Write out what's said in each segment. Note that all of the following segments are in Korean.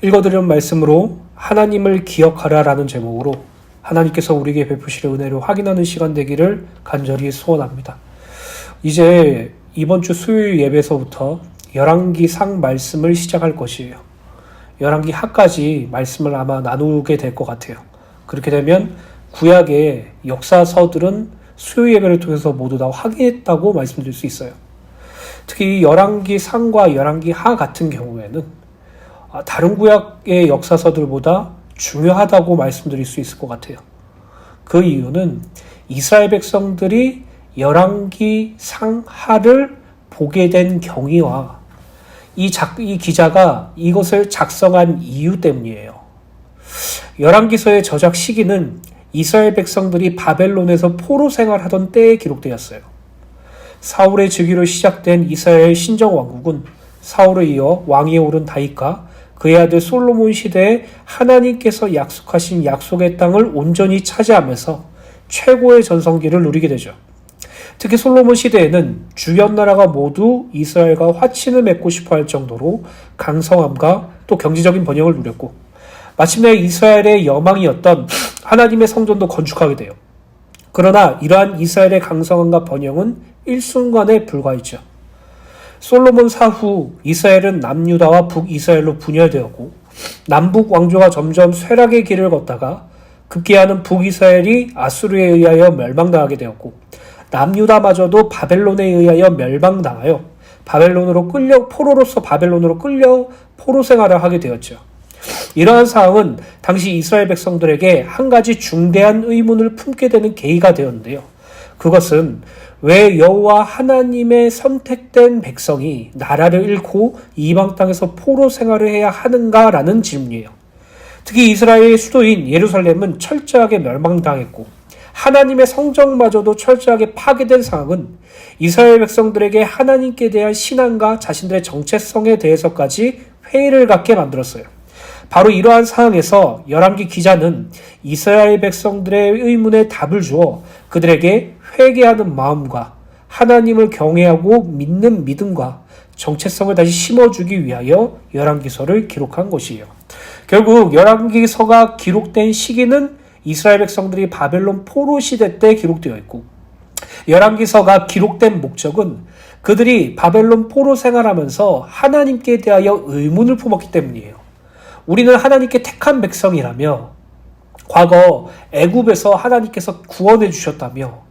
읽어드리는 말씀으로 하나님을 기억하라라는 제목으로 하나님께서 우리에게 베푸실 은혜를 확인하는 시간 되기를 간절히 소원합니다. 이제 이번 주 수요일 예배에서부터 열왕기상 말씀을 시작할 것이에요. 열왕기 하까지 말씀을 아마 나누게 될 것 같아요. 그렇게 되면 구약의 역사서들은 수요일 예배를 통해서 모두 다 확인했다고 말씀드릴 수 있어요. 특히 열왕기상과 열왕기하 같은 경우에는 다른 구약의 역사서들보다 중요하다고 말씀드릴 수 있을 것 같아요. 그 이유는 이스라엘 백성들이 열왕기상하를 보게 된 경위와 이 기자가 이것을 작성한 이유 때문이에요. 열왕기서의 저작 시기는 이스라엘 백성들이 바벨론에서 포로 생활하던 때에 기록되었어요. 사울의 즉위로 시작된 이스라엘 신정왕국은 사울에 이어 왕위에 오른 다윗과 그의 아들 솔로몬 시대에 하나님께서 약속하신 약속의 땅을 온전히 차지하면서 최고의 전성기를 누리게 되죠. 특히 솔로몬 시대에는 주변 나라가 모두 이스라엘과 화친을 맺고 싶어 할 정도로 강성함과 또 경제적인 번영을 누렸고, 마침내 이스라엘의 여망이었던 하나님의 성전도 건축하게 돼요. 그러나 이러한 이스라엘의 강성함과 번영은 일순간에 불과했죠. 솔로몬 사후 이스라엘은 남유다와 북이스라엘로 분열되었고, 남북 왕조가 점점 쇠락의 길을 걷다가 급기야는 북이스라엘이 아수르에 의하여 멸망당하게 되었고, 남유다마저도 바벨론에 의하여 멸망당하여 포로로서 바벨론으로 끌려 포로 생활을 하게 되었죠. 이러한 상황은 당시 이스라엘 백성들에게 한 가지 중대한 의문을 품게 되는 계기가 되었는데요. 그것은 왜 여호와 하나님의 선택된 백성이 나라를 잃고 이방 땅에서 포로 생활을 해야 하는가라는 질문이에요. 특히 이스라엘의 수도인 예루살렘은 철저하게 멸망당했고 하나님의 성전마저도 철저하게 파괴된 상황은 이스라엘 백성들에게 하나님께 대한 신앙과 자신들의 정체성에 대해서까지 회의를 갖게 만들었어요. 바로 이러한 상황에서 열왕기 기자는 이스라엘 백성들의 의문에 답을 주어 그들에게 회개하는 마음과 하나님을 경외하고 믿는 믿음과 정체성을 다시 심어주기 위하여 열왕기서를 기록한 것이에요. 결국 열왕기서가 기록된 시기는 이스라엘 백성들이 바벨론 포로 시대 때 기록되어 있고, 열왕기서가 기록된 목적은 그들이 바벨론 포로 생활하면서 하나님께 대하여 의문을 품었기 때문이에요. 우리는 하나님께 택한 백성이라며, 과거 애굽에서 하나님께서 구원해 주셨다며,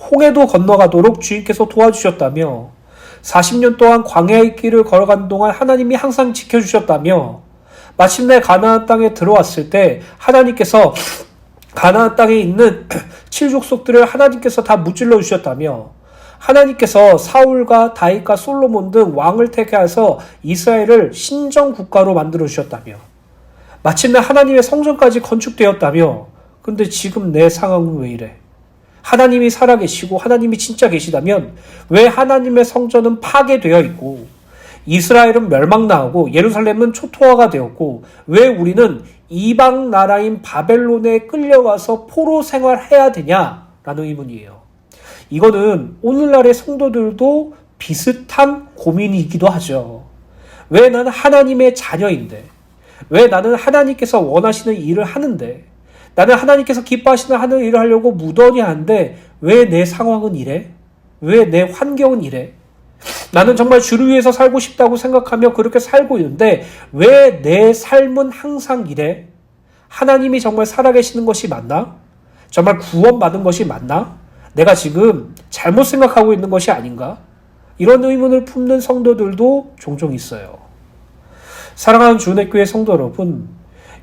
홍해도 건너가도록 주님께서 도와주셨다며, 40년 동안 광야의 길을 걸어간 동안 하나님이 항상 지켜주셨다며, 마침내 가나안 땅에 들어왔을 때 하나님께서 가나안 땅에 있는 7족속들을 하나님께서 다 무찔러 주셨다며, 하나님께서 사울과 다윗과 솔로몬 등 왕을 택하여서 이스라엘을 신정 국가로 만들어 주셨다며, 마침내 하나님의 성전까지 건축되었다며, 근데 지금 내 상황은 왜 이래? 하나님이 살아계시고 하나님이 진짜 계시다면 왜 하나님의 성전은 파괴되어 있고 이스라엘은 멸망당하고 예루살렘은 초토화가 되었고 왜 우리는 이방 나라인 바벨론에 끌려와서 포로 생활해야 되냐라는 의문이에요. 이거는 오늘날의 성도들도 비슷한 고민이기도 하죠. 왜 나는 하나님의 자녀인데, 왜 나는 하나님께서 원하시는 일을 하는데, 나는 하나님께서 기뻐하시는 하는 일을 하려고 무던히 하는데 왜 내 상황은 이래? 왜 내 환경은 이래? 나는 정말 주를 위해서 살고 싶다고 생각하며 그렇게 살고 있는데 왜 내 삶은 항상 이래? 하나님이 정말 살아계시는 것이 맞나? 정말 구원받은 것이 맞나? 내가 지금 잘못 생각하고 있는 것이 아닌가? 이런 의문을 품는 성도들도 종종 있어요. 사랑하는 주은혜교회 성도 여러분,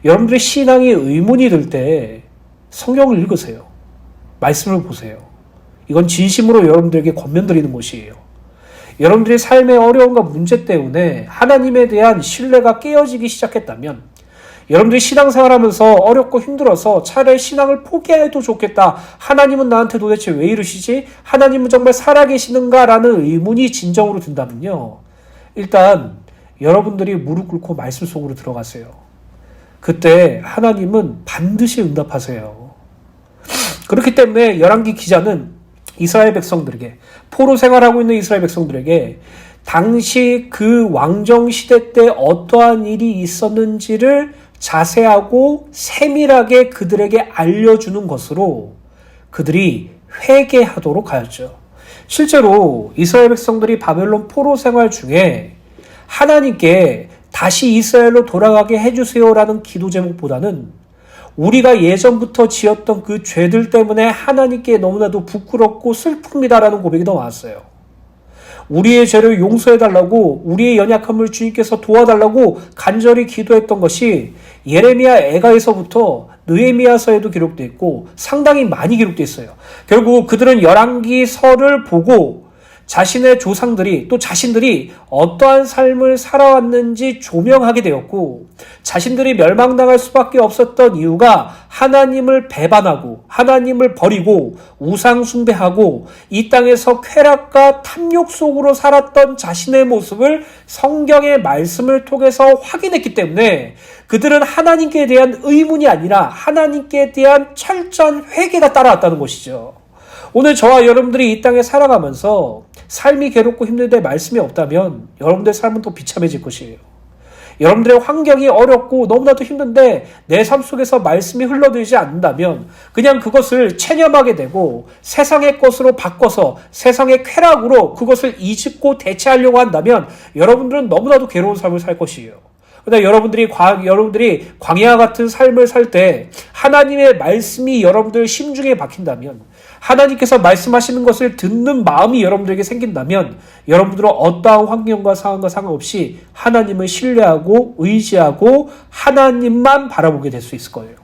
여러분들의 신앙이 의문이 들 때 성경을 읽으세요. 말씀을 보세요. 이건 진심으로 여러분들에게 권면드리는 것이에요. 여러분들의 삶의 어려움과 문제 때문에 하나님에 대한 신뢰가 깨어지기 시작했다면, 여러분들이 신앙생활하면서 어렵고 힘들어서 차라리 신앙을 포기해도 좋겠다. 하나님은 나한테 도대체 왜 이러시지? 하나님은 정말 살아계시는가? 라는 의문이 진정으로 든다면요, 일단 여러분들이 무릎 꿇고 말씀 속으로 들어가세요. 그때 하나님은 반드시 응답하세요. 그렇기 때문에 열왕기 기자는 이스라엘 백성들에게, 포로 생활하고 있는 이스라엘 백성들에게 당시 그 왕정 시대 때 어떠한 일이 있었는지를 자세하고 세밀하게 그들에게 알려주는 것으로 그들이 회개하도록 하였죠. 실제로 이스라엘 백성들이 바벨론 포로 생활 중에 하나님께 다시 이스라엘로 돌아가게 해주세요라는 기도 제목보다는 우리가 예전부터 지었던 그 죄들 때문에 하나님께 너무나도 부끄럽고 슬픕니다라는 고백이 더 많았어요. 우리의 죄를 용서해달라고, 우리의 연약함을 주님께서 도와달라고 간절히 기도했던 것이 예레미야 애가에서부터 느헤미야서에도 기록되어 있고 상당히 많이 기록되어 있어요. 결국 그들은 열왕기서를 보고 자신의 조상들이 또 자신들이 어떠한 삶을 살아왔는지 조명하게 되었고, 자신들이 멸망당할 수밖에 없었던 이유가 하나님을 배반하고 하나님을 버리고 우상 숭배하고 이 땅에서 쾌락과 탐욕 속으로 살았던 자신의 모습을 성경의 말씀을 통해서 확인했기 때문에 그들은 하나님께 대한 의문이 아니라 하나님께 대한 철저한 회개가 따라왔다는 것이죠. 오늘 저와 여러분들이 이 땅에 살아가면서 삶이 괴롭고 힘든데 말씀이 없다면 여러분들의 삶은 또 비참해질 것이에요. 여러분들의 환경이 어렵고 너무나도 힘든데 내 삶 속에서 말씀이 흘러들지 않는다면 그냥 그것을 체념하게 되고 세상의 것으로 바꿔서 세상의 쾌락으로 그것을 이집고 대체하려고 한다면 여러분들은 너무나도 괴로운 삶을 살 것이에요. 그러나 여러분들이 광야 같은 삶을 살 때 하나님의 말씀이 여러분들 심중에 박힌다면, 하나님께서 말씀하시는 것을 듣는 마음이 여러분들에게 생긴다면 여러분들은 어떠한 환경과 상황과 상관없이 하나님을 신뢰하고 의지하고 하나님만 바라보게 될 수 있을 거예요.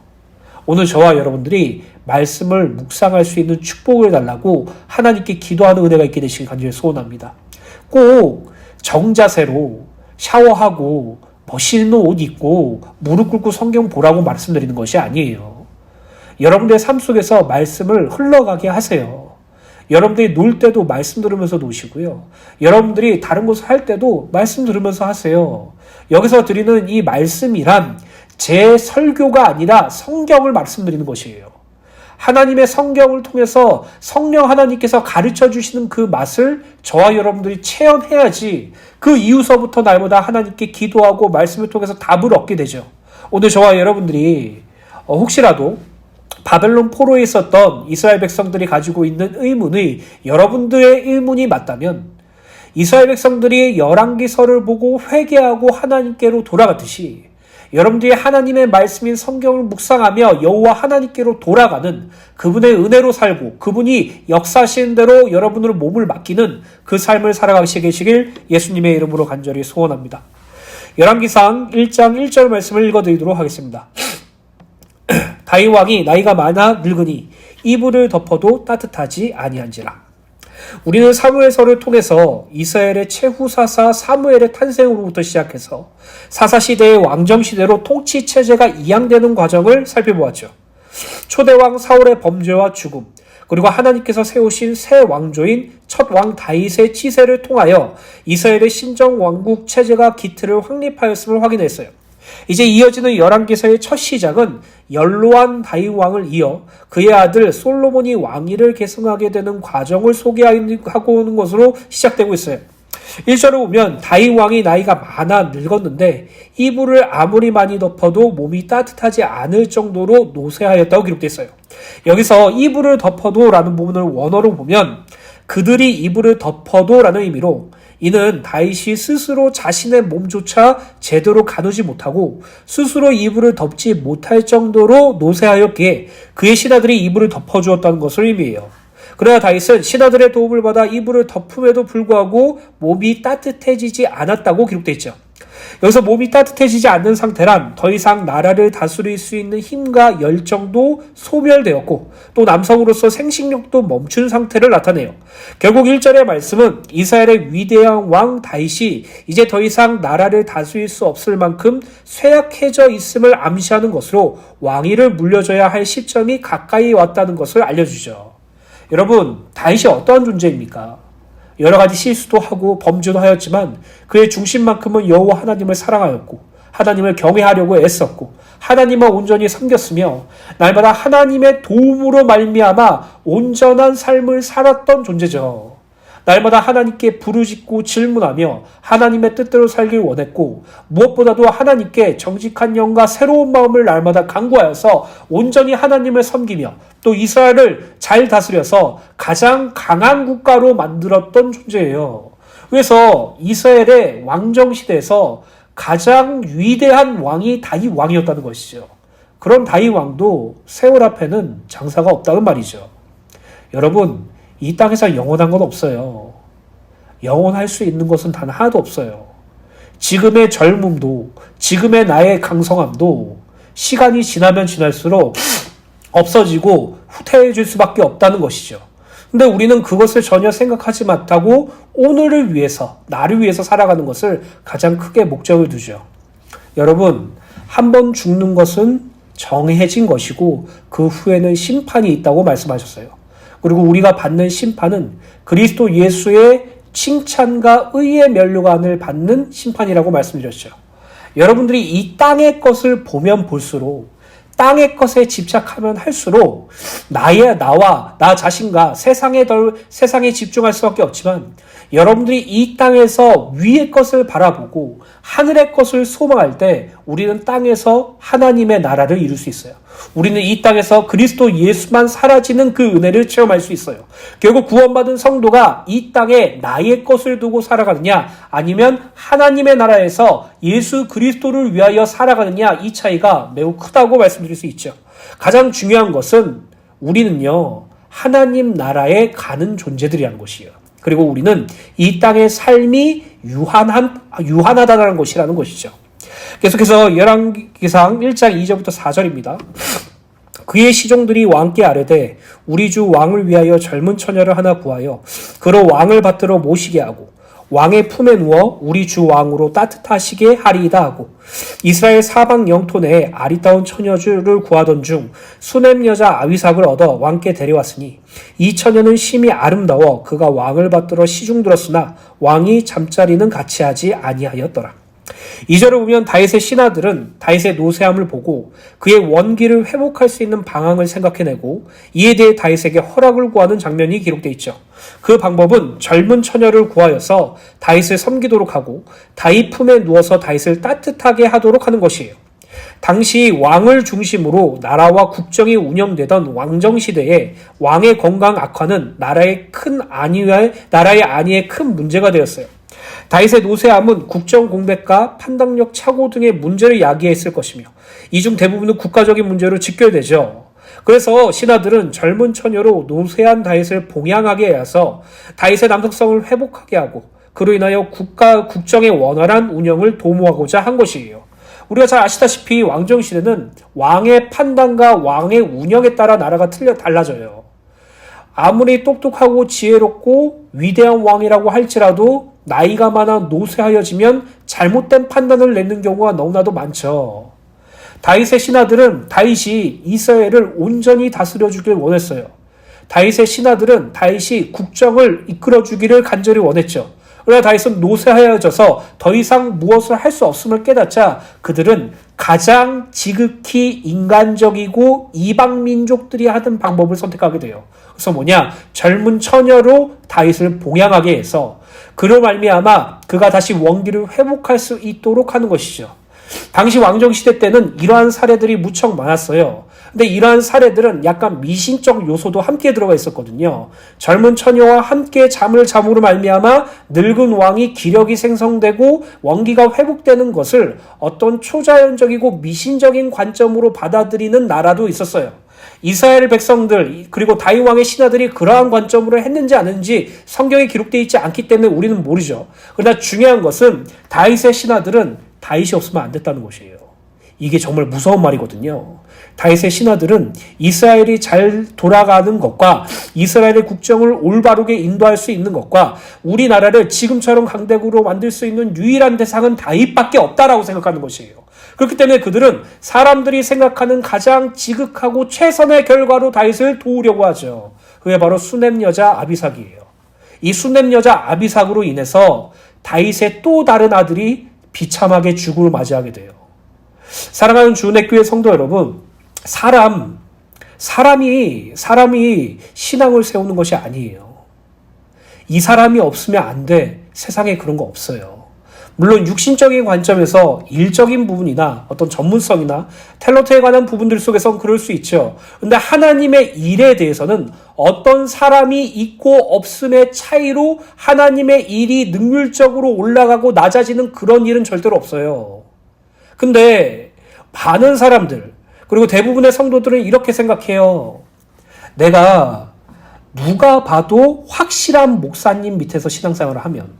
오늘 저와 여러분들이 말씀을 묵상할 수 있는 축복을 달라고 하나님께 기도하는 은혜가 있게 되시길 간절히 소원합니다. 꼭 정자세로 샤워하고 멋있는 옷 입고 무릎 꿇고 성경 보라고 말씀드리는 것이 아니에요. 여러분들의 삶 속에서 말씀을 흘러가게 하세요. 여러분들이 놀 때도 말씀 들으면서 노시고요. 여러분들이 다른 것을 할 때도 말씀 들으면서 하세요. 여기서 드리는 이 말씀이란 제 설교가 아니라 성경을 말씀드리는 것이에요. 하나님의 성경을 통해서 성령 하나님께서 가르쳐 주시는 그 맛을 저와 여러분들이 체험해야지 그 이후서부터 날마다 하나님께 기도하고 말씀을 통해서 답을 얻게 되죠. 오늘 저와 여러분들이 혹시라도 바벨론 포로에 있었던 이스라엘 백성들이 가지고 있는 의문이 여러분들의 의문이 맞다면 이스라엘 백성들이 열왕기서를 보고 회개하고 하나님께로 돌아갔듯이 여러분들이 하나님의 말씀인 성경을 묵상하며 여호와 하나님께로 돌아가는 그분의 은혜로 살고 그분이 역사하시는 대로 여러분의 몸을 맡기는 그 삶을 살아가시게 되시길 예수님의 이름으로 간절히 소원합니다. 열왕기상 1장 1절 말씀을 읽어드리도록 하겠습니다. 다윗 왕이 나이가 많아 늙으니 이불을 덮어도 따뜻하지 아니한지라. 우리는 사무엘서를 통해서 이스라엘의 최후사사 사무엘의 탄생으로부터 시작해서 사사시대의 왕정시대로 통치체제가 이양되는 과정을 살펴보았죠. 초대왕 사울의 범죄와 죽음, 그리고 하나님께서 세우신 새 왕조인 첫 왕 다윗의 치세를 통하여 이스라엘의 신정왕국 체제가 기틀을 확립하였음을 확인했어요. 이제 이어지는 열왕기서의 첫 시작은 연로한 다윗 왕을 이어 그의 아들 솔로몬이 왕위를 계승하게 되는 과정을 소개하고 오는 것으로 시작되고 있어요. 1절을 보면 다윗 왕이 나이가 많아 늙었는데 이불을 아무리 많이 덮어도 몸이 따뜻하지 않을 정도로 노쇠하였다고 기록되어 있어요. 여기서 이불을 덮어도 라는 부분을 원어로 보면 그들이 이불을 덮어도 라는 의미로 이는 다윗이 스스로 자신의 몸조차 제대로 가누지 못하고 스스로 이불을 덮지 못할 정도로 노쇠하였기에 그의 신하들이 이불을 덮어주었다는 것을 의미해요. 그러나 다윗은 신하들의 도움을 받아 이불을 덮음에도 불구하고 몸이 따뜻해지지 않았다고 기록되어 있죠. 여기서 몸이 따뜻해지지 않는 상태란 더 이상 나라를 다스릴 수 있는 힘과 열정도 소멸되었고 또 남성으로서 생식력도 멈춘 상태를 나타내요. 결국 1절의 말씀은 이스라엘의 위대한 왕 다윗이 이제 더 이상 나라를 다스릴 수 없을 만큼 쇠약해져 있음을 암시하는 것으로 왕위를 물려줘야 할 시점이 가까이 왔다는 것을 알려주죠. 여러분, 다윗이 어떠한 존재입니까? 여러 가지 실수도 하고 범죄도 하였지만 그의 중심만큼은 여호와 하나님을 사랑하였고 하나님을 경외하려고 애썼고 하나님을 온전히 섬겼으며 날마다 하나님의 도움으로 말미암아 온전한 삶을 살았던 존재죠. 날마다 하나님께 부르짖고 질문하며 하나님의 뜻대로 살길 원했고, 무엇보다도 하나님께 정직한 영과 새로운 마음을 날마다 간구하여서 온전히 하나님을 섬기며 또 이스라엘을 잘 다스려서 가장 강한 국가로 만들었던 존재예요. 그래서 이스라엘의 왕정 시대에서 가장 위대한 왕이 다윗 왕이었다는 것이죠. 그런 다윗 왕도 세월 앞에는 장사가 없다는 말이죠. 여러분, 이 땅에서 영원한 건 없어요. 영원할 수 있는 것은 단 하나도 없어요. 지금의 젊음도, 지금의 나의 강성함도 시간이 지나면 지날수록 없어지고 후퇴해질 수밖에 없다는 것이죠. 근데 우리는 그것을 전혀 생각하지 못하고 오늘을 위해서, 나를 위해서 살아가는 것을 가장 크게 목적을 두죠. 여러분, 한 번 죽는 것은 정해진 것이고 그 후에는 심판이 있다고 말씀하셨어요. 그리고 우리가 받는 심판은 그리스도 예수의 칭찬과 의의 멸류관을 받는 심판이라고 말씀드렸죠. 여러분들이 이 땅의 것을 보면 볼수록, 땅의 것에 집착하면 할수록 나와 나 자신과 세상에 집중할 수밖에 없지만, 여러분들이 이 땅에서 위의 것을 바라보고 하늘의 것을 소망할 때 우리는 땅에서 하나님의 나라를 이룰 수 있어요. 우리는 이 땅에서 그리스도 예수만 사라지는 그 은혜를 체험할 수 있어요. 결국 구원받은 성도가 이 땅에 나의 것을 두고 살아가느냐, 아니면 하나님의 나라에서 예수 그리스도를 위하여 살아가느냐, 이 차이가 매우 크다고 말씀드릴 수 있죠. 가장 중요한 것은 우리는요, 하나님 나라에 가는 존재들이라는 것이에요. 그리고 우리는 이 땅의 삶이 유한하다는 것이라는 것이죠. 계속해서 열왕기상 1장 2절부터 4절입니다. 그의 시종들이 왕께 아뢰되 우리 주 왕을 위하여 젊은 처녀를 하나 구하여 그로 왕을 받들어 모시게 하고 왕의 품에 누워 우리 주 왕으로 따뜻하시게 하리이다 하고, 이스라엘 사방 영토 내에 아리따운 처녀를 구하던 중 수넴 여자 아비삭을 얻어 왕께 데려왔으니 이 처녀는 심히 아름다워 그가 왕을 받들어 시중들었으나 왕이 잠자리는 같이 하지 아니하였더라. 2절을 보면 다윗의 신하들은 다윗의 노쇠함을 보고 그의 원기를 회복할 수 있는 방향을 생각해내고 이에 대해 다윗에게 허락을 구하는 장면이 기록되어 있죠. 그 방법은 젊은 처녀를 구하여서 다윗을 섬기도록 하고 다윗 품에 누워서 다윗을 따뜻하게 하도록 하는 것이에요. 당시 왕을 중심으로 나라와 국정이 운영되던 왕정시대에 왕의 건강 악화는 나라의 안위에 큰 문제가 되었어요. 다윗의 노쇠함은 국정 공백과 판단력 착오 등의 문제를 야기했을 것이며 이 중 대부분은 국가적인 문제로 직결되죠. 그래서 신하들은 젊은 처녀로 노쇠한 다윗을 봉양하게 해서 다윗의 남성성을 회복하게 하고 그로 인하여 국정의 원활한 운영을 도모하고자 한 것이에요. 우리가 잘 아시다시피 왕정시대는 왕의 판단과 왕의 운영에 따라 나라가 달라져요. 아무리 똑똑하고 지혜롭고 위대한 왕이라고 할지라도 나이가 많아 노쇠하여지면 잘못된 판단을 내는 경우가 너무나도 많죠. 다윗의 신하들은 다윗이 이스라엘을 온전히 다스려주길 원했어요. 다윗의 신하들은 다윗이 국정을 이끌어주기를 간절히 원했죠. 그러나 다윗은 노쇠하여져서 더 이상 무엇을 할 수 없음을 깨닫자 그들은 가장 지극히 인간적이고 이방 민족들이 하던 방법을 선택하게 돼요. 그래서 젊은 처녀로 다윗을 봉양하게 해서 그로 말미암아 그가 다시 원기를 회복할 수 있도록 하는 것이죠. 당시 왕정시대 때는 이러한 사례들이 무척 많았어요. 근데 이러한 사례들은 약간 미신적 요소도 함께 들어가 있었거든요. 젊은 처녀와 함께 잠을 잠으로 말미암아 늙은 왕이 기력이 생성되고 원기가 회복되는 것을 어떤 초자연적이고 미신적인 관점으로 받아들이는 나라도 있었어요. 이스라엘 백성들 그리고 다윗 왕의 신하들이 그러한 관점으로 했는지 안 했는지 성경에 기록되어 있지 않기 때문에 우리는 모르죠. 그러나 중요한 것은 다윗의 신하들은 다윗이 없으면 안 됐다는 것이에요. 이게 정말 무서운 말이거든요. 다윗의 신하들은 이스라엘이 잘 돌아가는 것과 이스라엘의 국정을 올바르게 인도할 수 있는 것과 우리나라를 지금처럼 강대국으로 만들 수 있는 유일한 대상은 다윗밖에 없다라고 생각하는 것이에요. 그렇기 때문에 그들은 사람들이 생각하는 가장 지극하고 최선의 결과로 다윗을 도우려고 하죠. 그게 바로 수넴 여자 아비삭이에요. 이 수넴 여자 아비삭으로 인해서 다윗의 또 다른 아들이 비참하게 죽음을 맞이하게 돼요. 사랑하는 주은혜교회 성도 여러분, 사람이 신앙을 세우는 것이 아니에요. 이 사람이 없으면 안 돼. 세상에 그런 거 없어요. 물론 육신적인 관점에서 일적인 부분이나 어떤 전문성이나 탤런트에 관한 부분들 속에선 그럴 수 있죠. 근데 하나님의 일에 대해서는 어떤 사람이 있고 없음의 차이로 하나님의 일이 능률적으로 올라가고 낮아지는 그런 일은 절대로 없어요. 근데 많은 사람들, 그리고 대부분의 성도들은 이렇게 생각해요. 내가 누가 봐도 확실한 목사님 밑에서 신앙생활을 하면,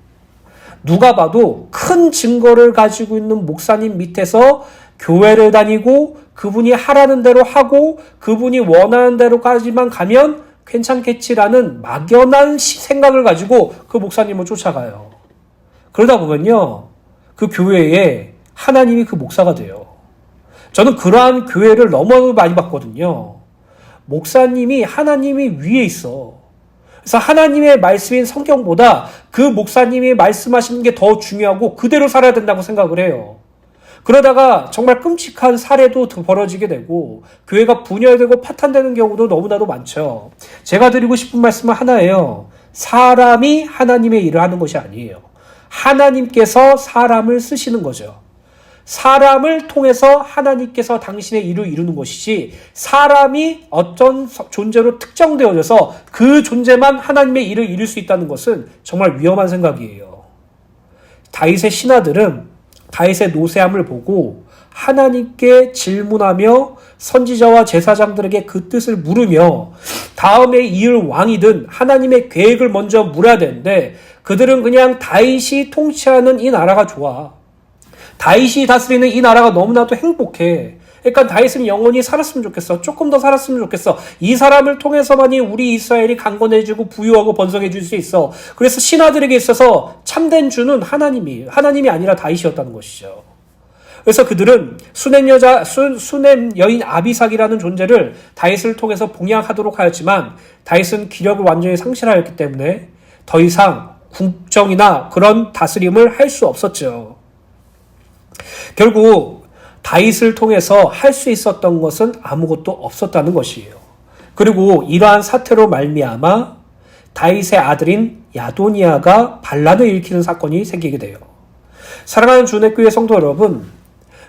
누가 봐도 큰 증거를 가지고 있는 목사님 밑에서 교회를 다니고 그분이 하라는 대로 하고 그분이 원하는 대로까지만 가면 괜찮겠지라는 막연한 생각을 가지고 그 목사님을 쫓아가요. 그러다 보면요, 그 교회에 하나님이 그 목사가 돼요. 저는 그러한 교회를 너무 많이 봤거든요. 목사님이 하나님이 위에 있어. 그래서 하나님의 말씀인 성경보다 그 목사님이 말씀하시는 게 더 중요하고 그대로 살아야 된다고 생각을 해요. 그러다가 정말 끔찍한 사례도 벌어지게 되고 교회가 분열되고 파탄되는 경우도 너무나도 많죠. 제가 드리고 싶은 말씀은 하나예요. 사람이 하나님의 일을 하는 것이 아니에요. 하나님께서 사람을 쓰시는 거죠. 사람을 통해서 하나님께서 당신의 일을 이루는 것이지, 사람이 어떤 존재로 특정되어져서 그 존재만 하나님의 일을 이룰 수 있다는 것은 정말 위험한 생각이에요. 다윗의 신하들은 다윗의 노쇠함을 보고 하나님께 질문하며 선지자와 제사장들에게 그 뜻을 물으며 다음에 이을 왕이든 하나님의 계획을 먼저 물어야 되는데, 그들은 그냥 다윗이 통치하는 이 나라가 좋아, 다윗이 다스리는 이 나라가 너무나도 행복해, 그러니까 다윗은 영원히 살았으면 좋겠어, 조금 더 살았으면 좋겠어, 이 사람을 통해서만이 우리 이스라엘이 강건해지고 부유하고 번성해질 수 있어. 그래서 신하들에게 있어서 참된 주는 하나님이 아니라 다윗이었다는 것이죠. 그래서 그들은 수넴 여인 아비삭이라는 존재를 다윗을 통해서 봉양하도록 하였지만, 다윗은 기력을 완전히 상실하였기 때문에 더 이상 국정이나 그런 다스림을 할 수 없었죠. 결국 다윗을 통해서 할 수 있었던 것은 아무것도 없었다는 것이에요. 그리고 이러한 사태로 말미암아 다윗의 아들인 야도니아가 반란을 일으키는 사건이 생기게 돼요. 사랑하는 주내교회 성도 여러분,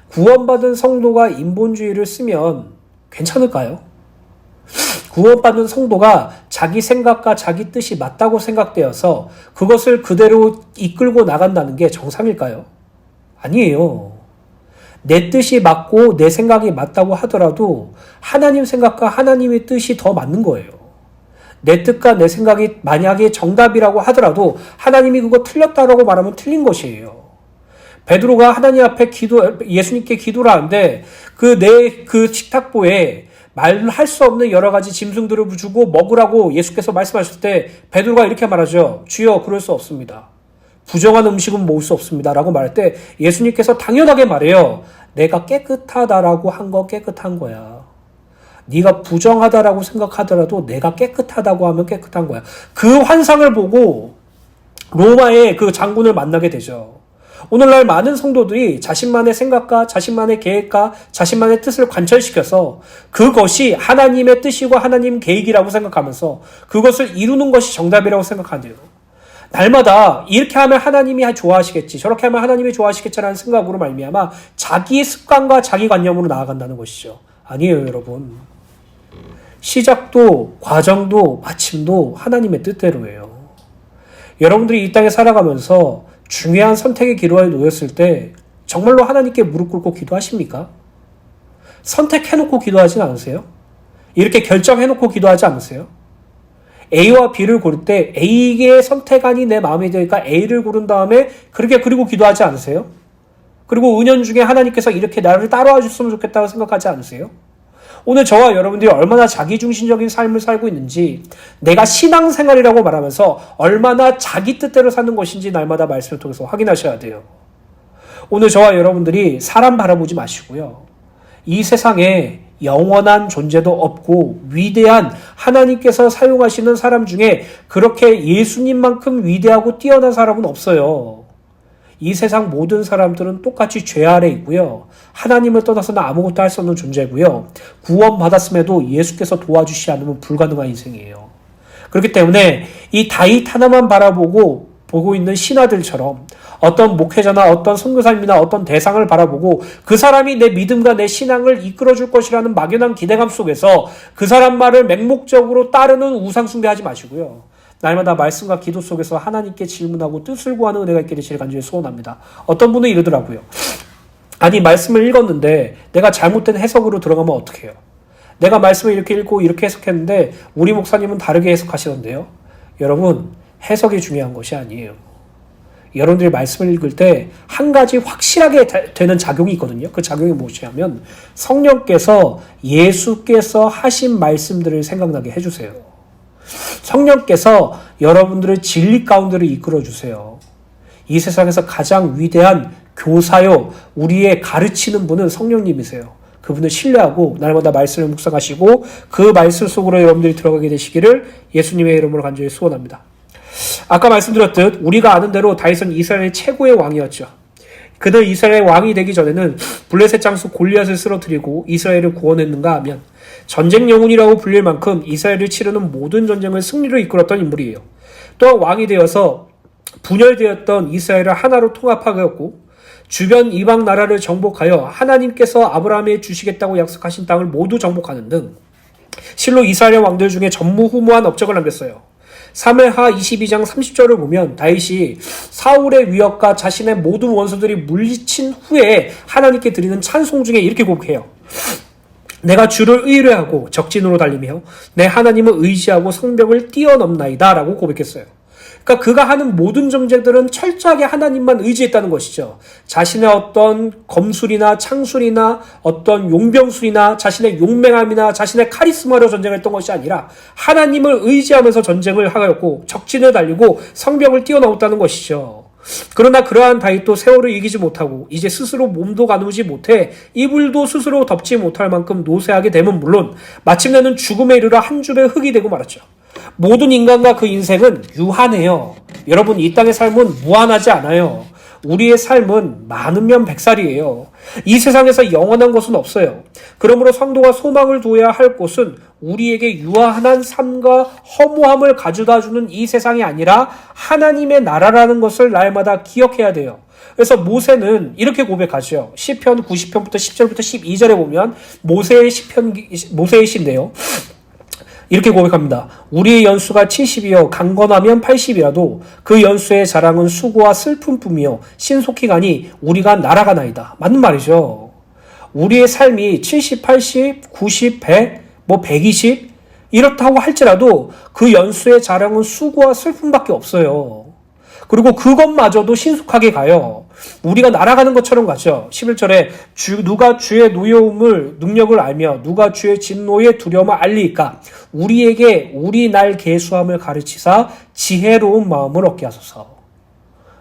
구원받은 성도가 인본주의를 쓰면 괜찮을까요? 구원받은 성도가 자기 생각과 자기 뜻이 맞다고 생각되어서 그것을 그대로 이끌고 나간다는 게 정상일까요? 아니에요. 내 뜻이 맞고 내 생각이 맞다고 하더라도 하나님 생각과 하나님의 뜻이 더 맞는 거예요. 내 뜻과 내 생각이 만약에 정답이라고 하더라도 하나님이 그거 틀렸다라고 말하면 틀린 것이에요. 베드로가 하나님 앞에 예수님께 기도를 하는데 그 식탁보에 말할 수 없는 여러 가지 짐승들을 주고 먹으라고 예수께서 말씀하실 때 베드로가 이렇게 말하죠. 주여, 그럴 수 없습니다. 부정한 음식은 먹을 수 없습니다. 라고 말할 때 예수님께서 당연하게 말해요. 내가 깨끗하다라고 한 건 깨끗한 거야. 네가 부정하다라고 생각하더라도 내가 깨끗하다고 하면 깨끗한 거야. 그 환상을 보고 로마의 그 장군을 만나게 되죠. 오늘날 많은 성도들이 자신만의 생각과 자신만의 계획과 자신만의 뜻을 관철시켜서 그것이 하나님의 뜻이고 하나님 계획이라고 생각하면서 그것을 이루는 것이 정답이라고 생각하네요. 날마다 이렇게 하면 하나님이 좋아하시겠지, 저렇게 하면 하나님이 좋아하시겠지라는 생각으로 말미암아 자기의 습관과 자기 관념으로 나아간다는 것이죠. 아니에요, 여러분. 시작도 과정도 마침도 하나님의 뜻대로예요. 여러분들이 이 땅에 살아가면서 중요한 선택의 기로에 놓였을 때 정말로 하나님께 무릎 꿇고 기도하십니까? 선택해놓고 기도하진 않으세요? 이렇게 결정해놓고 기도하지 않으세요? A와 B를 고를 때 A의 선택안이 내 마음에 드니까 A를 고른 다음에 그리고 기도하지 않으세요? 그리고 은연중에 하나님께서 이렇게 나를 따라와 줬으면 좋겠다고 생각하지 않으세요? 오늘 저와 여러분들이 얼마나 자기중심적인 삶을 살고 있는지, 내가 신앙생활이라고 말하면서 얼마나 자기 뜻대로 사는 것인지 날마다 말씀을 통해서 확인하셔야 돼요. 오늘 저와 여러분들이 사람 바라보지 마시고요. 이 세상에 영원한 존재도 없고 위대한 하나님께서 사용하시는 사람 중에 그렇게 예수님만큼 위대하고 뛰어난 사람은 없어요. 이 세상 모든 사람들은 똑같이 죄 아래 있고요. 하나님을 떠나서는 아무것도 할 수 없는 존재고요. 구원받았음에도 예수께서 도와주시지 않으면 불가능한 인생이에요. 그렇기 때문에 이 다윗 하나만 보고 있는 신하들처럼 어떤 목회자나 어떤 선교사님이나 어떤 대상을 바라보고 그 사람이 내 믿음과 내 신앙을 이끌어줄 것이라는 막연한 기대감 속에서 그 사람 말을 맹목적으로 따르는 우상숭배하지 마시고요. 날마다 말씀과 기도 속에서 하나님께 질문하고 뜻을 구하는 은혜가 있기를 제일 간절히 소원합니다. 어떤 분은 이러더라고요. 아니, 말씀을 읽었는데 내가 잘못된 해석으로 들어가면 어떡해요? 내가 말씀을 이렇게 읽고 이렇게 해석했는데 우리 목사님은 다르게 해석하시던데요. 여러분, 해석이 중요한 것이 아니에요. 여러분들이 말씀을 읽을 때 한 가지 확실하게 되는 작용이 있거든요. 그 작용이 무엇이냐면 성령께서 예수께서 하신 말씀들을 생각나게 해주세요. 성령께서 여러분들의 진리 가운데로 이끌어주세요. 이 세상에서 가장 위대한 교사요, 우리의 가르치는 분은 성령님이세요. 그분을 신뢰하고 날마다 말씀을 묵상하시고 그 말씀 속으로 여러분들이 들어가게 되시기를 예수님의 이름으로 간절히 소원합니다. 아까 말씀드렸듯 우리가 아는 대로 다윗은 이스라엘의 최고의 왕이었죠. 그는 이스라엘의 왕이 되기 전에는 블레셋 장수 골리앗을 쓰러뜨리고 이스라엘을 구원했는가 하면 전쟁 영웅이라고 불릴 만큼 이스라엘을 치르는 모든 전쟁을 승리로 이끌었던 인물이에요. 또한 왕이 되어서 분열되었던 이스라엘을 하나로 통합하였고 주변 이방 나라를 정복하여 하나님께서 아브라함에 주시겠다고 약속하신 땅을 모두 정복하는 등 실로 이스라엘 왕들 중에 전무후무한 업적을 남겼어요. 사무엘하 22장 30절을 보면 다윗이 사울의 위협과 자신의 모든 원수들이 물리친 후에 하나님께 드리는 찬송 중에 이렇게 고백해요. 내가 주를 의뢰하고 적진으로 달리며 내 하나님을 의지하고 성벽을 뛰어넘나이다 라고 고백했어요. 그러니까 그가 하는 모든 정죄들은 철저하게 하나님만 의지했다는 것이죠. 자신의 어떤 검술이나 창술이나 어떤 용병술이나 자신의 용맹함이나 자신의 카리스마로 전쟁했던 것이 아니라 하나님을 의지하면서 전쟁을 하였고 적진을 달리고 성벽을 뛰어넘었다는 것이죠. 그러나 그러한 다윗도 세월을 이기지 못하고 이제 스스로 몸도 가누지 못해 이불도 스스로 덮지 못할 만큼 노쇠하게 되면 물론 마침내는 죽음에 이르러 한 줌의 흙이 되고 말았죠. 모든 인간과 그 인생은 유한해요. 여러분, 이 땅의 삶은 무한하지 않아요. 우리의 삶은 많으면 100살이에요. 이 세상에서 영원한 것은 없어요. 그러므로 성도가 소망을 두어야 할 곳은 우리에게 유한한 삶과 허무함을 가져다주는 이 세상이 아니라 하나님의 나라라는 것을 날마다 기억해야 돼요. 그래서 모세는 이렇게 고백하죠. 시편 90편부터 10절부터 12절에 보면 모세의 시인데요. 이렇게 고백합니다. 우리의 연수가 70이요 강건하면 80이라도 그 연수의 자랑은 수고와 슬픔뿐이요 신속히 가니 우리가 날아가나이다. 맞는 말이죠. 우리의 삶이 70, 80, 90, 100, 120 이렇다고 할지라도 그 연수의 자랑은 수고와 슬픔밖에 없어요. 그리고 그것마저도 신속하게 가요. 우리가 날아가는 것처럼 가죠. 11절에 누가 주의 노여움을 능력을 알며 누가 주의 진노의 두려움을 알리이까 우리에게 우리 날 계수함을 가르치사 지혜로운 마음을 얻게 하소서.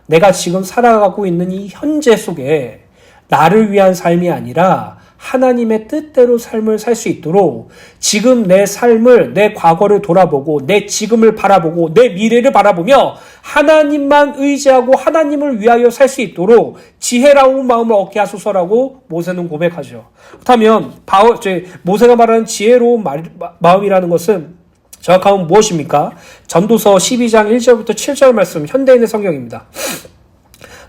내가 지금 살아가고 있는 이 현재 속에 나를 위한 삶이 아니라 하나님의 뜻대로 삶을 살 수 있도록 지금 내 삶을, 내 과거를 돌아보고 내 지금을 바라보고 내 미래를 바라보며 하나님만 의지하고 하나님을 위하여 살 수 있도록 지혜로운 마음을 얻게 하소서라고 모세는 고백하죠. 그렇다면 모세가 말하는 지혜로운 마음이라는 것은 정확하면 무엇입니까? 전도서 12장 1절부터 7절 말씀 현대인의 성경입니다.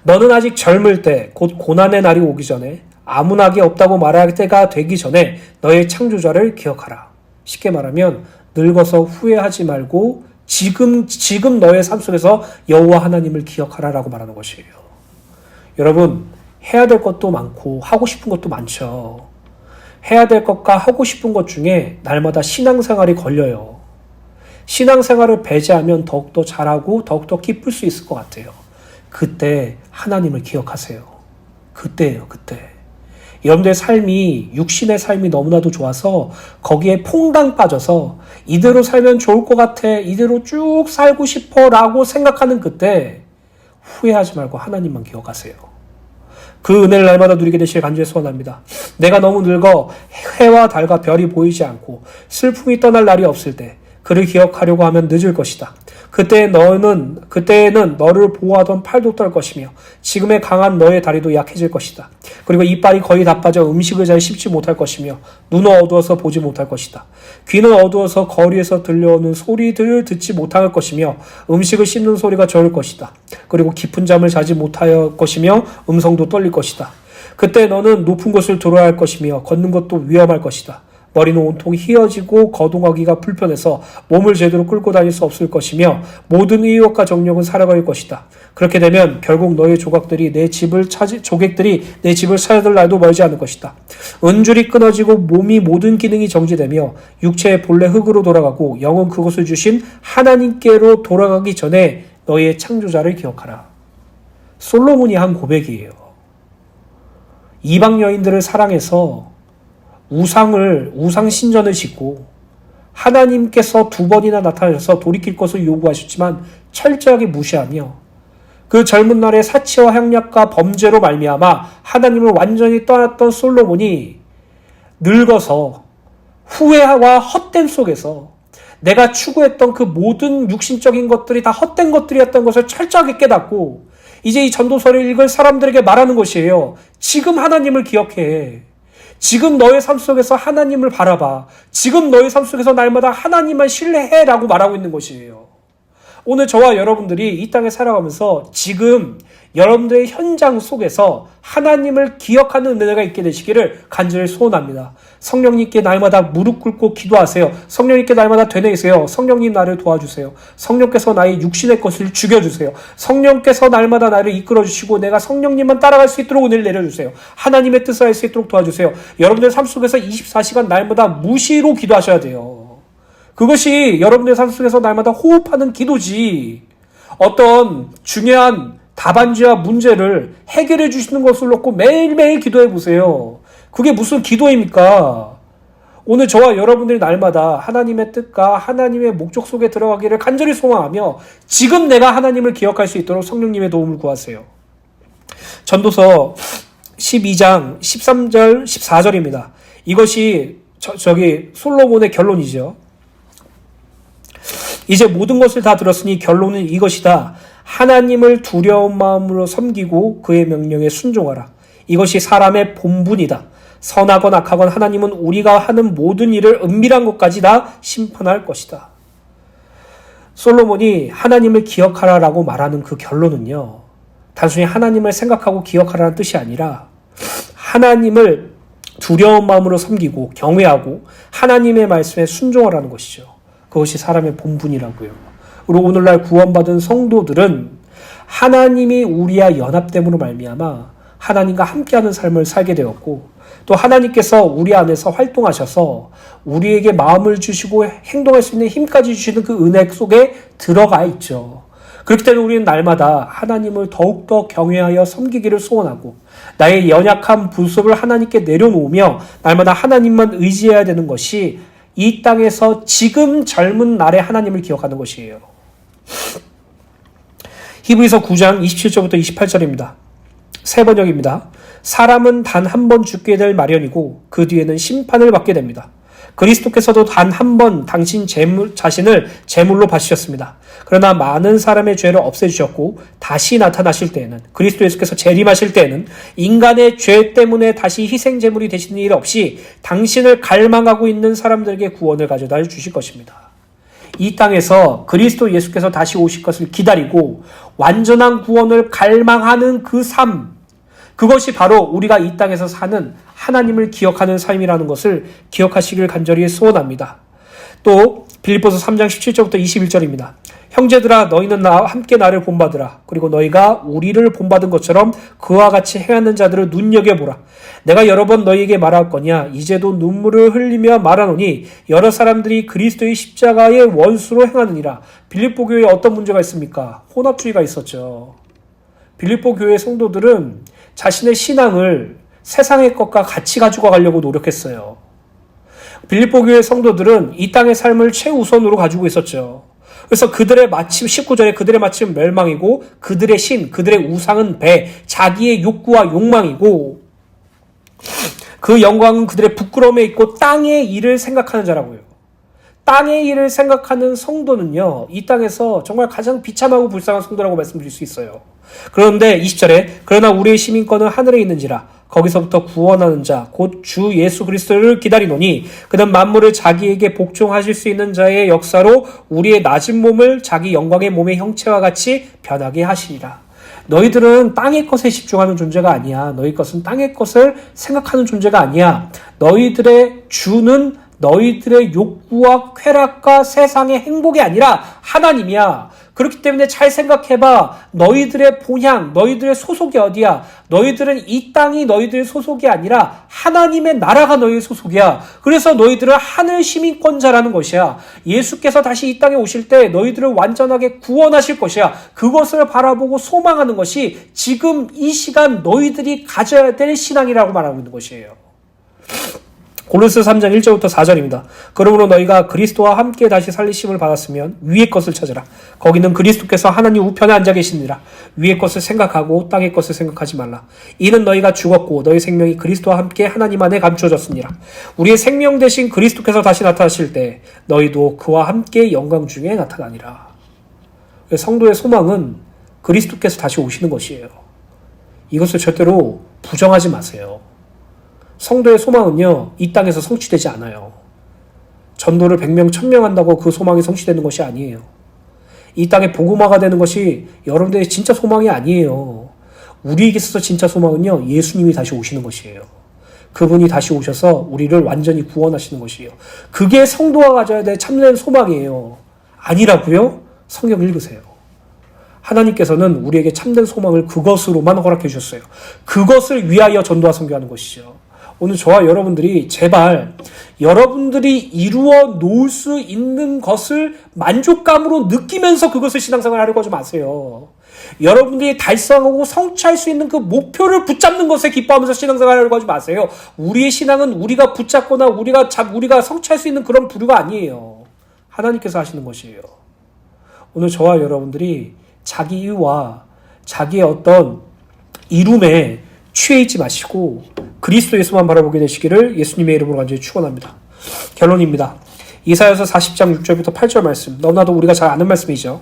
너는 아직 젊을 때 곧 고난의 날이 오기 전에 아무나게 없다고 말할 때가 되기 전에 너의 창조자를 기억하라. 쉽게 말하면 늙어서 후회하지 말고 지금 너의 삶 속에서 여호와 하나님을 기억하라라고 말하는 것이에요. 여러분, 해야 될 것도 많고 하고 싶은 것도 많죠. 해야 될 것과 하고 싶은 것 중에 날마다 신앙생활이 걸려요. 신앙생활을 배제하면 더욱더 잘하고 더욱더 기쁠 수 있을 것 같아요. 그때 하나님을 기억하세요. 그때예요, 그때. 여러분들의 삶이 육신의 삶이 너무나도 좋아서 거기에 퐁당 빠져서 이대로 살면 좋을 것 같아, 이대로 쭉 살고 싶어 라고 생각하는 그때 후회하지 말고 하나님만 기억하세요. 그 은혜를 날마다 누리게 되시길 간절히 소원합니다. 내가 너무 늙어 해와 달과 별이 보이지 않고 슬픔이 떠날 날이 없을 때 그를 기억하려고 하면 늦을 것이다. 그때에는 너를 보호하던 팔도 떨 것이며 지금의 강한 너의 다리도 약해질 것이다. 그리고 이빨이 거의 다 빠져 음식을 잘 씹지 못할 것이며 눈은 어두워서 보지 못할 것이다. 귀는 어두워서 거리에서 들려오는 소리들을 듣지 못할 것이며 음식을 씹는 소리가 적을 것이다. 그리고 깊은 잠을 자지 못할 것이며 음성도 떨릴 것이다. 그때 너는 높은 곳을 들어야 할 것이며 걷는 것도 위험할 것이다. 머리는 온통 휘어지고 거동하기가 불편해서 몸을 제대로 끌고 다닐 수 없을 것이며 모든 의욕과 정력은 살아갈 것이다. 그렇게 되면 결국 너의 조객들이 내 집을 찾아들 날도 멀지 않을 것이다. 은줄이 끊어지고 몸이 모든 기능이 정지되며 육체의 본래 흙으로 돌아가고 영은 그것을 주신 하나님께로 돌아가기 전에 너의 창조자를 기억하라. 솔로몬이 한 고백이에요. 이방 여인들을 사랑해서 우상 신전을 짓고 하나님께서 2번이나 나타나셔서 돌이킬 것을 요구하셨지만 철저하게 무시하며 그 젊은 날의 사치와 향락과 범죄로 말미암아 하나님을 완전히 떠났던 솔로몬이 늙어서 후회와 헛됨 속에서 내가 추구했던 그 모든 육신적인 것들이 다 헛된 것들이었던 것을 철저하게 깨닫고 이제 이 전도서를 읽을 사람들에게 말하는 것이에요. 지금 하나님을 기억해. 지금 너의 삶 속에서 하나님을 바라봐. 지금 너의 삶 속에서 날마다 하나님만 신뢰해라고 말하고 있는 것이에요. 오늘 저와 여러분들이 이 땅에 살아가면서 지금 여러분들의 현장 속에서 하나님을 기억하는 은혜가 있게 되시기를 간절히 소원합니다. 성령님께 날마다 무릎 꿇고 기도하세요. 성령님께 날마다 되뇌이세요. 성령님 나를 도와주세요. 성령께서 나의 육신의 것을 죽여주세요. 성령께서 날마다 나를 이끌어주시고 내가 성령님만 따라갈 수 있도록 은혜를 내려주세요. 하나님의 뜻을 알 수 있도록 도와주세요. 여러분의 삶 속에서 24시간 날마다 무시로 기도하셔야 돼요. 그것이 여러분의 삶 속에서 날마다 호흡하는 기도지. 어떤 중요한 답안지와 문제를 해결해 주시는 것을 놓고 매일매일 기도해 보세요. 그게 무슨 기도입니까? 오늘 저와 여러분들이 날마다 하나님의 뜻과 하나님의 목적 속에 들어가기를 간절히 소망하며 지금 내가 하나님을 기억할 수 있도록 성령님의 도움을 구하세요. 전도서 12장 13절 14절입니다. 이것이 솔로몬의 결론이죠. 이제 모든 것을 다 들었으니 결론은 이것이다. 하나님을 두려운 마음으로 섬기고 그의 명령에 순종하라. 이것이 사람의 본분이다. 선하건 악하건 하나님은 우리가 하는 모든 일을 은밀한 것까지 다 심판할 것이다. 솔로몬이 하나님을 기억하라라고 말하는 그 결론은요. 단순히 하나님을 생각하고 기억하라는 뜻이 아니라 하나님을 두려운 마음으로 섬기고 경외하고 하나님의 말씀에 순종하라는 것이죠. 그것이 사람의 본분이라고요. 그리고 오늘날 구원받은 성도들은 하나님이 우리와 연합됨으로 말미암아 하나님과 함께하는 삶을 살게 되었고 또 하나님께서 우리 안에서 활동하셔서 우리에게 마음을 주시고 행동할 수 있는 힘까지 주시는 그 은혜 속에 들어가 있죠. 그렇기 때문에 우리는 날마다 하나님을 더욱더 경외하여 섬기기를 소원하고 나의 연약한 부습을 하나님께 내려놓으며 날마다 하나님만 의지해야 되는 것이 이 땅에서 지금 젊은 날에 하나님을 기억하는 것이에요. 히브리서 9장 27절부터 28절입니다. 새 번역입니다. 사람은 단 한 번 죽게 될 마련이고 그 뒤에는 심판을 받게 됩니다. 그리스도께서도 단 한 번 당신 자신을 제물로 바치셨습니다. 그러나 많은 사람의 죄를 없애주셨고 다시 나타나실 때에는 그리스도 예수께서 재림하실 때에는 인간의 죄 때문에 다시 희생 제물이 되시는 일 없이 당신을 갈망하고 있는 사람들에게 구원을 가져다 주실 것입니다. 이 땅에서 그리스도 예수께서 다시 오실 것을 기다리고 완전한 구원을 갈망하는 그 삶, 그것이 바로 우리가 이 땅에서 사는 하나님을 기억하는 삶이라는 것을 기억하시길 간절히 소원합니다. 또 빌립보서 3장 17절부터 21절입니다. 형제들아 너희는 나와 함께 나를 본받으라. 그리고 너희가 우리를 본받은 것처럼 그와 같이 행하는 자들을 눈여겨보라. 내가 여러 번 너희에게 말할 거냐. 이제도 눈물을 흘리며 말하노니 여러 사람들이 그리스도의 십자가의 원수로 행하느니라. 빌립보 교회에 어떤 문제가 있습니까? 혼합주의가 있었죠. 빌립보 교회 성도들은 자신의 신앙을 세상의 것과 같이 가지고 가려고 노력했어요. 빌립보 교회 성도들은 이 땅의 삶을 최우선으로 가지고 있었죠. 그래서 그들의 마침 19절에 그들의 마침은 멸망이고 그들의 신, 그들의 우상은 배, 자기의 욕구와 욕망이고 그 영광은 그들의 부끄러움에 있고 땅의 일을 생각하는 자라고요. 땅의 일을 생각하는 성도는요, 이 땅에서 정말 가장 비참하고 불쌍한 성도라고 말씀드릴 수 있어요. 그런데 20절에 그러나 우리의 시민권은 하늘에 있는지라 거기서부터 구원하는 자 곧 주 예수 그리스도를 기다리노니 그는 만물을 자기에게 복종하실 수 있는 자의 역사로 우리의 낮은 몸을 자기 영광의 몸의 형체와 같이 변하게 하시리라. 너희들은 땅의 것에 집중하는 존재가 아니야. 너희 것은 땅의 것을 생각하는 존재가 아니야. 너희들의 주는 너희들의 욕구와 쾌락과 세상의 행복이 아니라 하나님이야. 그렇기 때문에 잘 생각해봐. 너희들의 본향, 너희들의 소속이 어디야? 너희들은 이 땅이 너희들의 소속이 아니라 하나님의 나라가 너희의 소속이야. 그래서 너희들은 하늘 시민권자라는 것이야. 예수께서 다시 이 땅에 오실 때 너희들을 완전하게 구원하실 것이야. 그것을 바라보고 소망하는 것이 지금 이 시간 너희들이 가져야 될 신앙이라고 말하고 있는 것이에요. 고린도서 3장 1절부터 4절입니다. 그러므로 너희가 그리스도와 함께 다시 살리심을 받았으면 위의 것을 찾으라. 거기는 그리스도께서 하나님 우편에 앉아 계시니라. 위의 것을 생각하고 땅의 것을 생각하지 말라. 이는 너희가 죽었고 너희 생명이 그리스도와 함께 하나님 안에 감추어졌으니라. 우리의 생명 대신 그리스도께서 다시 나타나실 때 너희도 그와 함께 영광 중에 나타나니라. 성도의 소망은 그리스도께서 다시 오시는 것이에요. 이것을 절대로 부정하지 마세요. 성도의 소망은요, 이 땅에서 성취되지 않아요. 전도를 100명, 1000명 한다고 그 소망이 성취되는 것이 아니에요. 이 땅에 복음화가 되는 것이 여러분들의 진짜 소망이 아니에요. 우리에게 있어서 진짜 소망은요, 예수님이 다시 오시는 것이에요. 그분이 다시 오셔서 우리를 완전히 구원하시는 것이에요. 그게 성도가 가져야 될 참된 소망이에요. 아니라고요? 성경 읽으세요. 하나님께서는 우리에게 참된 소망을 그것으로만 허락해 주셨어요. 그것을 위하여 전도와 선교하는 것이죠. 오늘 저와 여러분들이 제발 여러분들이 이루어 놓을 수 있는 것을 만족감으로 느끼면서 그것을 신앙생활 하려고 하지 마세요. 여러분들이 달성하고 성취할 수 있는 그 목표를 붙잡는 것에 기뻐하면서 신앙생활 하려고 하지 마세요. 우리의 신앙은 우리가 붙잡거나 우리가 성취할 수 있는 그런 부류가 아니에요. 하나님께서 하시는 것이에요. 오늘 저와 여러분들이 자기 이유와 자기의 어떤 이룸에 취해 있지 마시고 그리스도 예수만 바라보게 되시기를 예수님의 이름으로 간절히 축원합니다. 결론입니다. 이사야서 40장 6절부터 8절 말씀, 너무나도 우리가 잘 아는 말씀이죠.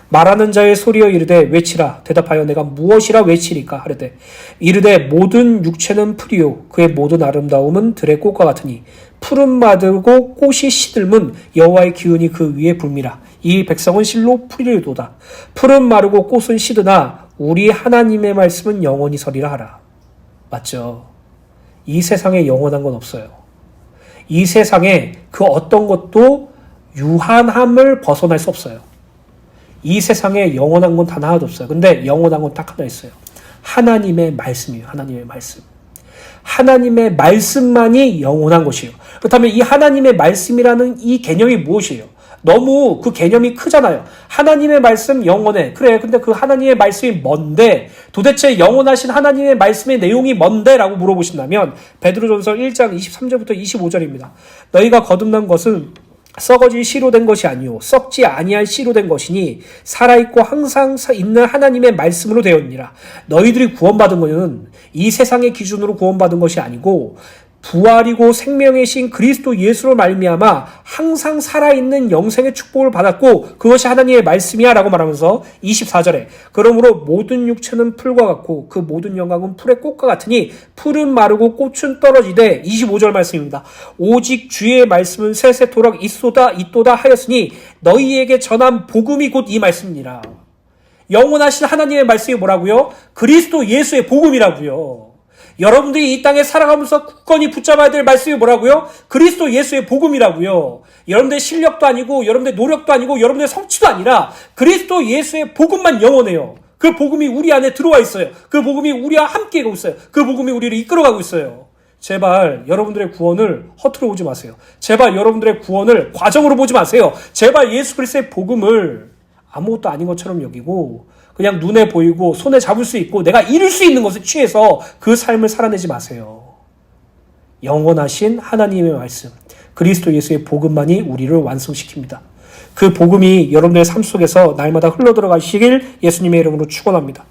말하는 자의 소리여 이르되 외치라. 대답하여 내가 무엇이라 외치리까 하르되 이르되 모든 육체는 풀이요 그의 모든 아름다움은 들의 꽃과 같으니 푸른 마들고 꽃이 시들면 여호와의 기운이 그 위에 불미라. 이 백성은 실로 풀이로도다. 푸른 마르고 꽃은 시드나 우리 하나님의 말씀은 영원히 서리라 하라. 맞죠? 이 세상에 영원한 건 없어요. 이 세상에 그 어떤 것도 유한함을 벗어날 수 없어요. 이 세상에 영원한 건 단 하나도 없어요. 근데 영원한 건 딱 하나 있어요. 하나님의 말씀이에요. 하나님의 말씀. 하나님의 말씀만이 영원한 것이에요. 그렇다면 이 하나님의 말씀이라는 이 개념이 무엇이에요? 너무 그 개념이 크잖아요. 하나님의 말씀 영원해. 그래, 근데 그 하나님의 말씀이 뭔데? 도대체 영원하신 하나님의 말씀의 내용이 뭔데? 라고 물어보신다면 베드로전서 1장 23절부터 25절입니다. 너희가 거듭난 것은 썩어질 씨로 된 것이 아니요 썩지 아니할 씨로 된 것이니 살아있고 항상 있는 하나님의 말씀으로 되었니라. 너희들이 구원받은 것은 이 세상의 기준으로 구원받은 것이 아니고 부활이고 생명의 신 그리스도 예수로 말미암아 항상 살아있는 영생의 축복을 받았고 그것이 하나님의 말씀이야 라고 말하면서 24절에 그러므로 모든 육체는 풀과 같고 그 모든 영광은 풀의 꽃과 같으니 풀은 마르고 꽃은 떨어지되 25절 말씀입니다. 오직 주의 말씀은 세세토록 있도다 하였으니 너희에게 전한 복음이 곧 이 말씀이니라. 영원하신 하나님의 말씀이 뭐라고요? 그리스도 예수의 복음이라고요. 여러분들이 이 땅에 살아가면서 굳건히 붙잡아야 될 말씀이 뭐라고요? 그리스도 예수의 복음이라고요. 여러분들의 실력도 아니고 여러분들의 노력도 아니고 여러분들의 성취도 아니라 그리스도 예수의 복음만 영원해요. 그 복음이 우리 안에 들어와 있어요. 그 복음이 우리와 함께 가고 있어요. 그 복음이 우리를 이끌어가고 있어요. 제발 여러분들의 구원을 허투루 보지 마세요. 제발 여러분들의 구원을 과정으로 보지 마세요. 제발 예수 그리스도의 복음을 아무것도 아닌 것처럼 여기고 그냥 눈에 보이고 손에 잡을 수 있고 내가 이룰 수 있는 것을 취해서 그 삶을 살아내지 마세요. 영원하신 하나님의 말씀, 그리스도 예수의 복음만이 우리를 완성시킵니다. 그 복음이 여러분들의 삶 속에서 날마다 흘러들어가시길 예수님의 이름으로 축원합니다.